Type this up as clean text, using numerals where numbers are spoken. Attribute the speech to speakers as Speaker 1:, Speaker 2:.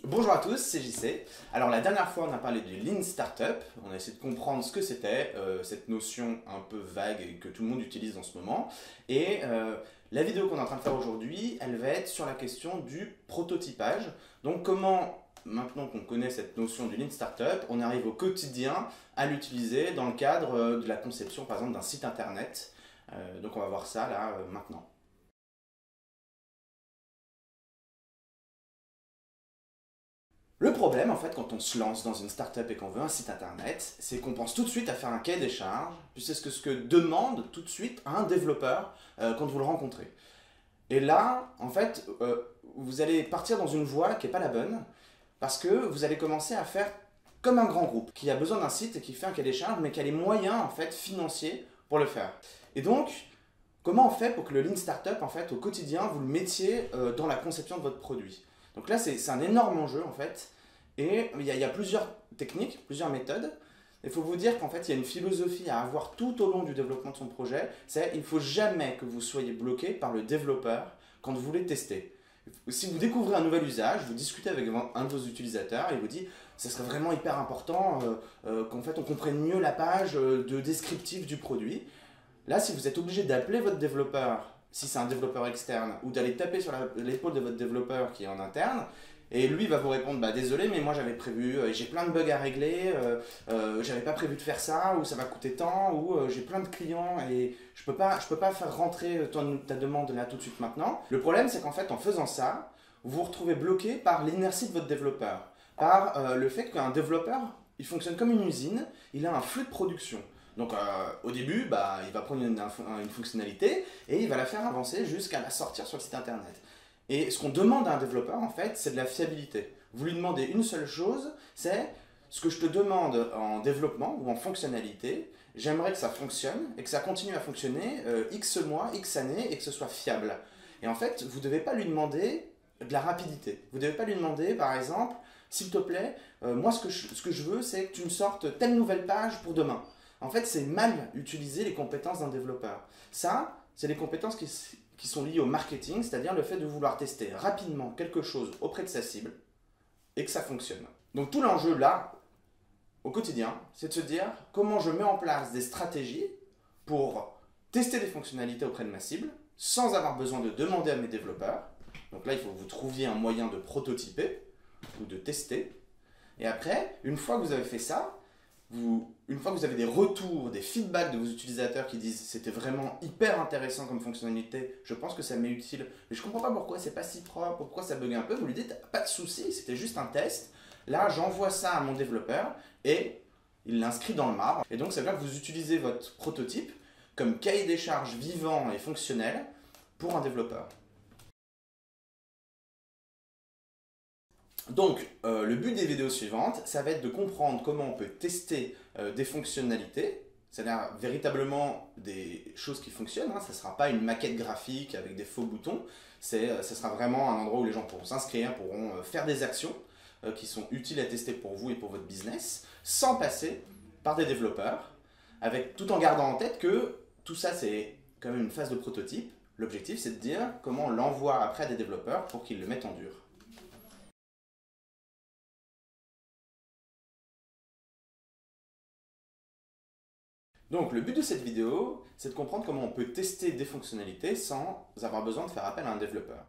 Speaker 1: Bonjour à tous, c'est JC. Alors la dernière fois on a parlé du Lean Startup, on a essayé de comprendre ce que c'était, cette notion un peu vague et que tout le monde utilise en ce moment. Et la vidéo qu'on est en train de faire aujourd'hui, elle va être sur la question du prototypage. Donc comment, maintenant qu'on connaît cette notion du Lean Startup, on arrive au quotidien à l'utiliser dans le cadre de la conception par exemple d'un site internet. Donc on va voir ça là maintenant. Le problème, en fait, quand on se lance dans une startup et qu'on veut un site internet, c'est qu'on pense tout de suite à faire un cahier des charges, puis c'est ce que demande tout de suite un développeur quand vous le rencontrez. Et là, en fait, vous allez partir dans une voie qui n'est pas la bonne, parce que vous allez commencer à faire comme un grand groupe, qui a besoin d'un site et qui fait un cahier des charges, mais qui a les moyens, en fait, financiers pour le faire. Et donc, comment on fait pour que le Lean Startup, en fait, au quotidien, vous le mettiez dans la conception de votre produit? Donc là, c'est un énorme enjeu, en fait. Et il y a plusieurs techniques, plusieurs méthodes. Il faut vous dire qu'en fait, il y a une philosophie à avoir tout au long du développement de son projet. C'est il ne faut jamais que vous soyez bloqué par le développeur quand vous voulez tester. Si vous découvrez un nouvel usage, vous discutez avec un de vos utilisateurs et il vous dit ce serait vraiment hyper important qu'en fait on comprenne mieux la page de descriptif du produit. Là, si vous êtes obligé d'appeler votre développeur, si c'est un développeur externe, ou d'aller taper sur l'épaule de votre développeur qui est en interne, et lui va vous répondre bah désolé mais moi j'avais prévu, j'ai plein de bugs à régler, j'avais pas prévu de faire ça, ou ça va coûter tant, ou j'ai plein de clients et je peux pas faire rentrer ta demande là tout de suite maintenant. Le problème c'est qu'en fait en faisant ça, vous vous retrouvez bloqué par l'inertie de votre développeur, par le fait qu'un développeur il fonctionne comme une usine, il a un flux de production. Donc au début, bah, il va prendre une fonctionnalité et il va la faire avancer jusqu'à la sortir sur le site internet. Et ce qu'on demande à un développeur, en fait, c'est de la fiabilité. Vous lui demandez une seule chose, c'est ce que je te demande en développement ou en fonctionnalité, j'aimerais que ça fonctionne et que ça continue à fonctionner X mois, X années et que ce soit fiable. Et en fait, vous ne devez pas lui demander de la rapidité. Vous ne devez pas lui demander, par exemple, s'il te plaît, moi ce que je veux, c'est que tu me sortes telle nouvelle page pour demain. En fait, c'est mal utiliser les compétences d'un développeur. Ça, c'est les compétences qui sont liées au marketing, c'est-à-dire le fait de vouloir tester rapidement quelque chose auprès de sa cible et que ça fonctionne. Donc tout l'enjeu là, au quotidien, c'est de se dire comment je mets en place des stratégies pour tester des fonctionnalités auprès de ma cible sans avoir besoin de demander à mes développeurs. Donc là, il faut que vous trouviez un moyen de prototyper ou de tester. Et après, une fois que vous avez fait ça, une fois que vous avez des retours, des feedbacks de vos utilisateurs qui disent c'était vraiment hyper intéressant comme fonctionnalité, je pense que ça m'est utile, mais je comprends pas pourquoi c'est pas si propre, pourquoi ça bug un peu, vous lui dites pas de souci, c'était juste un test. Là, j'envoie ça à mon développeur et il l'inscrit dans le marbre. Et donc, ça veut dire que vous utilisez votre prototype comme cahier des charges vivant et fonctionnel pour un développeur. Donc, le but des vidéos suivantes, ça va être de comprendre comment on peut tester des fonctionnalités, c'est-à-dire véritablement des choses qui fonctionnent. Ça ne sera pas une maquette graphique avec des faux boutons, ça sera vraiment un endroit où les gens pourront s'inscrire, pourront faire des actions qui sont utiles à tester pour vous et pour votre business, sans passer par des développeurs, tout en gardant en tête que tout ça c'est quand même une phase de prototype. L'objectif c'est de dire comment on l'envoie après à des développeurs pour qu'ils le mettent en dur. Donc le but de cette vidéo, c'est de comprendre comment on peut tester des fonctionnalités sans avoir besoin de faire appel à un développeur.